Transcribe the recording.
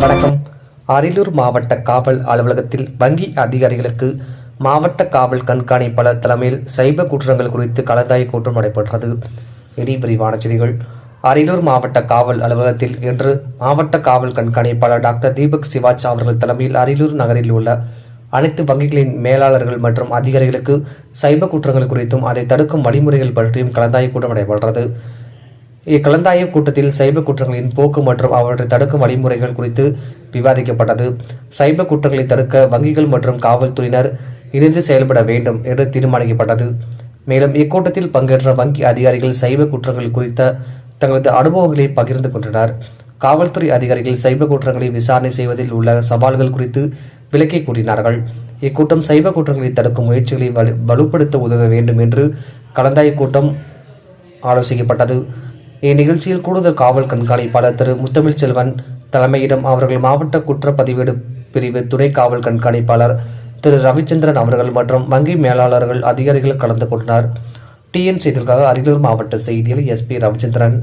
வணக்கம். அரியலூர் மாவட்ட காவல் அலுவலகத்தில் வங்கி அதிகாரிகளுக்கு மாவட்ட காவல் கண்காணிப்பாளர் தலைமையில் சைபர் குற்றங்கள் குறித்து கலந்தாய்வு கூட்டம் நடைபெற்றது. இனி விரிவான செய்திகள். அரியலூர் மாவட்ட காவல் அலுவலகத்தில் இன்று மாவட்ட காவல் கண்காணிப்பாளர் டாக்டர் தீபக் சிவாச் அவர்கள் தலைமையில் அரியலூர் நகரில் உள்ள அனைத்து வங்கிகளின் மேலாளர்கள் மற்றும் அதிகாரிகளுக்கு சைபர் குற்றங்கள் குறித்தும் அதை தடுக்கும் வழிமுறைகள் பற்றியும் கலந்தாய்வு கூட்டம் நடைபெற்றது. இக்கலந்தாய்வு கூட்டத்தில் சைபர் குற்றங்களின் போக்கு மற்றும் அவற்றை தடுக்கும் வழிமுறைகள் குறித்து விவாதிக்கப்பட்டது. சைபர் குற்றங்களை தடுக்க வங்கிகள் மற்றும் காவல்துறையினர் இணைந்து செயல்பட வேண்டும் என்று தீர்மானிக்கப்பட்டது. மேலும் இக்கூட்டத்தில் பங்கேற்ற வங்கி அதிகாரிகள் சைபர் குற்றங்கள் குறித்த தங்களது அனுபவங்களை பகிர்ந்து கொண்டனர். காவல்துறை அதிகாரிகள் சைபர் குற்றங்களை விசாரணை செய்வதில் உள்ள சவால்கள் குறித்து விளக்கி கூறினார்கள். இக்கூட்டம் சைபர் குற்றங்களை தடுக்கும் முயற்சிகளை வலுப்படுத்த உதவ வேண்டும் என்று கலந்தாய்வு கூட்டம் ஆலோசிக்கப்பட்டது. இந்நிகழ்ச்சியில் கூடுதல் காவல் கண்காணிப்பாளர் திரு முத்தமிழ் செல்வன் தலைமையிடம் அவர்கள் மாவட்ட குற்றப்பதிவேடு பிரிவு துணை காவல் கண்காணிப்பாளர் திரு ரவிச்சந்திரன் அவர்கள் மற்றும் வங்கி மேலாளர்கள் அதிகாரிகள் கலந்து கொண்டனர். டிஎன் செய்திகளுக்காக அரியலூர் மாவட்ட செய்தியாளர் எஸ்பி ரவிச்சந்திரன்.